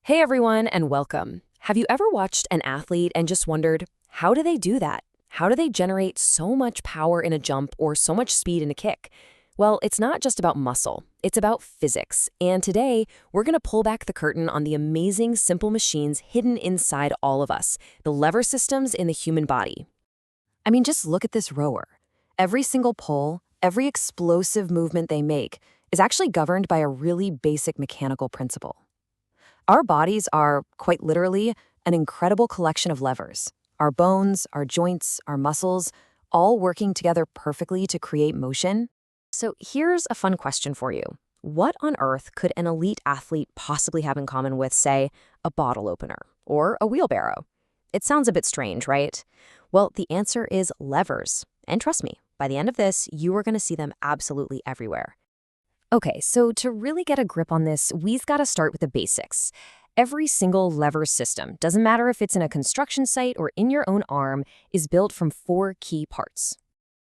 Hey everyone, and welcome. Have you ever watched an athlete and just wondered, how do they do that? How do they generate so much power in a jump or so much speed in a kick? Well, it's not just about muscle, it's about physics. And today, we're going to pull back the curtain on the amazing, simple machines hidden inside all of us, the lever systems in the human body. I mean, just look at this rower. Every single pull, every explosive movement they make is actually governed by a really basic mechanical principle. Our bodies are, quite literally, an incredible collection of levers. Our bones, our joints, our muscles, all working together perfectly to create motion. So here's a fun question for you. What on earth could an elite athlete possibly have in common with, say, a bottle opener or a wheelbarrow? It sounds a bit strange, right? Well, the answer is levers. And trust me, by the end of this, you are going to see them absolutely everywhere. Okay, so to really get a grip on this, we've got to start with the basics. Every single lever system, doesn't matter if it's in a construction site or in your own arm, is built from four key parts.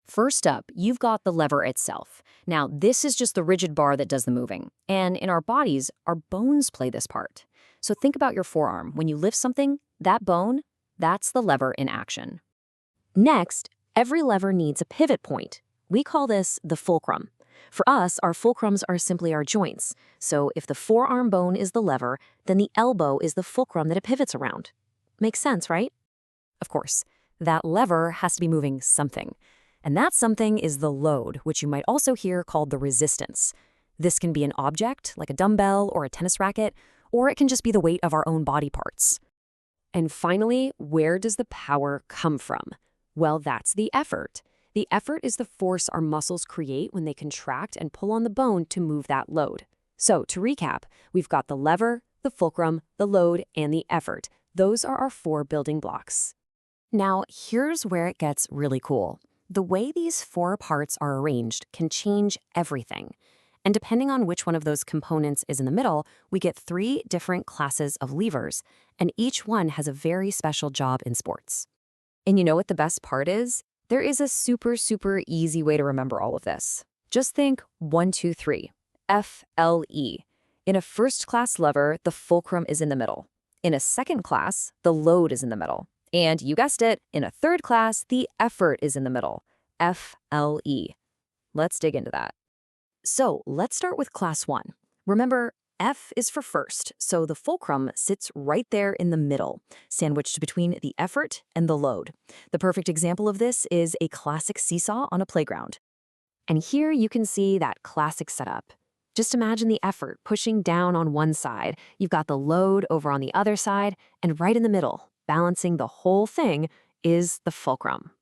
First up, you've got the lever itself. Now, this is just the rigid bar that does the moving. And in our bodies, our bones play this part. So think about your forearm. When you lift something, that bone, that's the lever in action. Next, every lever needs a pivot point. We call this the fulcrum. For us, our fulcrums are simply our joints. So if the forearm bone is the lever, then the elbow is the fulcrum that it pivots around. Makes sense, right? Of course, that lever has to be moving something. And that something is the load, which you might also hear called the resistance. This can be an object, like a dumbbell or a tennis racket, or it can just be the weight of our own body parts. And finally, where does the power come from? Well, that's the effort. The effort is the force our muscles create when they contract and pull on the bone to move that load. So, to recap, we've got the lever, the fulcrum, the load, and the effort. Those are our four building blocks. Now, here's where it gets really cool. The way these four parts are arranged can change everything. And depending on which one of those components is in the middle, we get three different classes of levers, and each one has a very special job in sports. And you know what the best part is? There is a super easy way to remember all of this. Just think 1, 2, 3. FLE. In a first-class lever, the fulcrum is in the middle. In a second class, the load is in the middle. And you guessed it, in a third class, the effort is in the middle. FLE. Let's dig into that. So let's start with class 1. Remember, F is for first, so the fulcrum sits right there in the middle, sandwiched between the effort and the load. The perfect example of this is a classic seesaw on a playground. And here you can see that classic setup. Just imagine the effort pushing down on one side, you've got the load over on the other side, and right in the middle, balancing the whole thing, is the fulcrum.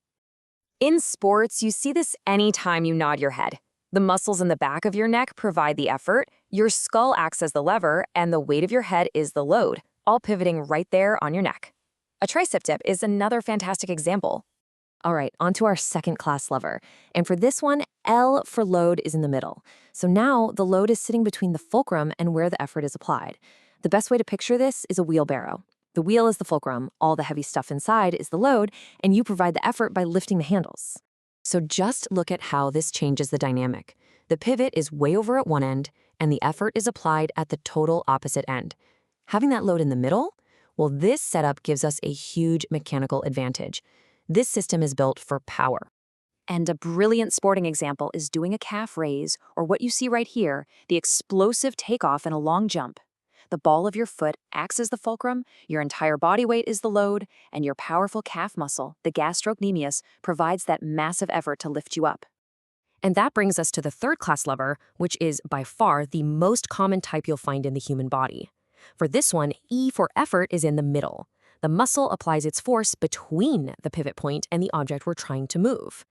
In sports, you see this anytime you nod your head. The muscles in the back of your neck provide the effort, your skull acts as the lever, and the weight of your head is the load, all pivoting right there on your neck. A tricep dip is another fantastic example. All right, onto our second-class lever. And for this one, L for load is in the middle. So now the load is sitting between the fulcrum and where the effort is applied. The best way to picture this is a wheelbarrow. The wheel is the fulcrum, all the heavy stuff inside is the load, and you provide the effort by lifting the handles. So just look at how this changes the dynamic. The pivot is way over at one end, and the effort is applied at the total opposite end. Having that load in the middle? Well, this setup gives us a huge mechanical advantage. This system is built for power. And a brilliant sporting example is doing a calf raise, or what you see right here, the explosive takeoff in a long jump. The ball of your foot acts as the fulcrum, your entire body weight is the load, and your powerful calf muscle, the gastrocnemius, provides that massive effort to lift you up. And that brings us to the third-class lever, which is by far the most common type you'll find in the human body. For this one, E for effort is in the middle. The muscle applies its force between the pivot point and the object we're trying to move.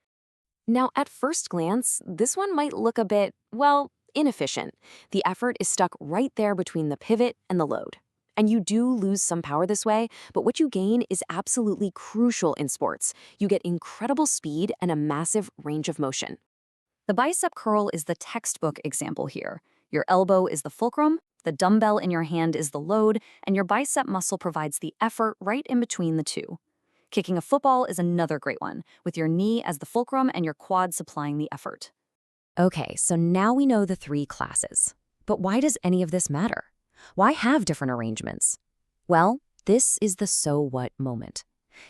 Now, at first glance, this one might look a bit, well, inefficient. The effort is stuck right there between the pivot and the load. And you do lose some power this way, but what you gain is absolutely crucial in sports. You get incredible speed and a massive range of motion. The bicep curl is the textbook example here. Your elbow is the fulcrum, the dumbbell in your hand is the load, and your bicep muscle provides the effort right in between the two. Kicking a football is another great one, with your knee as the fulcrum and your quad supplying the effort. Okay, so now we know the three classes. But why does any of this matter? Why have different arrangements? Well, this is the so what moment.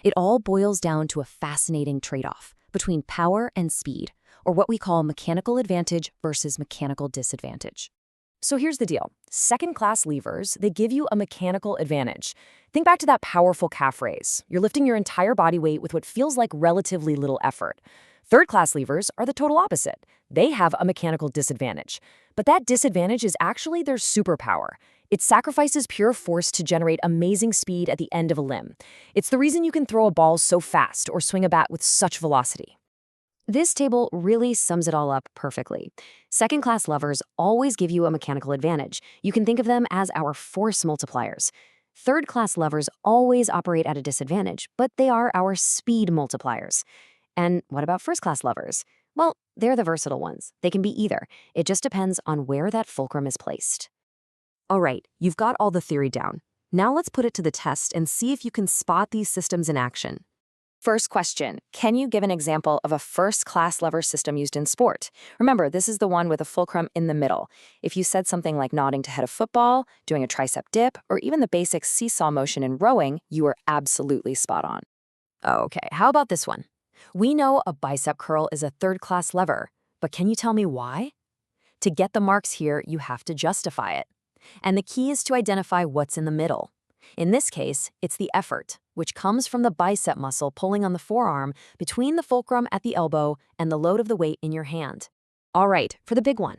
It all boils down to a fascinating trade-off between power and speed, or what we call mechanical advantage versus mechanical disadvantage. So here's the deal. Second-class levers, they give you a mechanical advantage. Think back to that powerful calf raise. You're lifting your entire body weight with what feels like relatively little effort. Third-class levers are the total opposite. They have a mechanical disadvantage. But that disadvantage is actually their superpower. It sacrifices pure force to generate amazing speed at the end of a limb. It's the reason you can throw a ball so fast or swing a bat with such velocity. This table really sums it all up perfectly. Second-class levers always give you a mechanical advantage. You can think of them as our force multipliers. Third-class levers always operate at a disadvantage, but they are our speed multipliers. And what about first-class levers? Well, they're the versatile ones. They can be either. It just depends on where that fulcrum is placed. All right, you've got all the theory down. Now let's put it to the test and see if you can spot these systems in action. First question, can you give an example of a first-class lever system used in sport? Remember, this is the one with a fulcrum in the middle. If you said something like nodding to head a football, doing a tricep dip, or even the basic seesaw motion in rowing, you are absolutely spot on. Okay, how about this one? We know a bicep curl is a third-class lever, but can you tell me why? To get the marks here, you have to justify it. And the key is to identify what's in the middle. In this case, it's the effort, which comes from the bicep muscle pulling on the forearm between the fulcrum at the elbow and the load of the weight in your hand. All right, for the big one,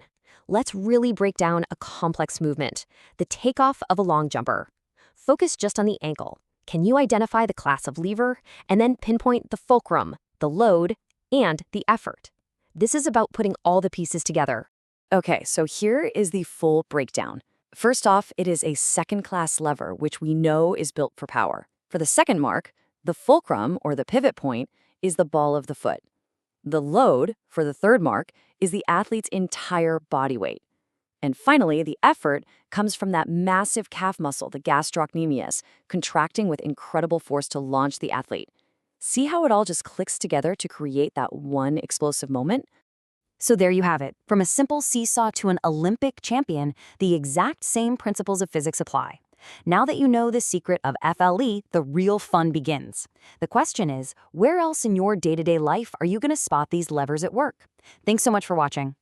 let's really break down a complex movement, the takeoff of a long jumper. Focus just on the ankle. Can you identify the class of lever and then pinpoint the fulcrum, the load, and the effort? This is about putting all the pieces together. Okay, so here is the full breakdown. First off, it is a second-class lever, which we know is built for power. For the second mark, the fulcrum, or the pivot point, is the ball of the foot. The load, for the third mark, is the athlete's entire body weight. And finally, the effort comes from that massive calf muscle, the gastrocnemius, contracting with incredible force to launch the athlete. See how it all just clicks together to create that one explosive moment? So there you have it. From a simple seesaw to an Olympic champion, the exact same principles of physics apply. Now that you know the secret of FLE, the real fun begins. The question is, where else in your day-to-day life are you going to spot these levers at work? Thanks so much for watching.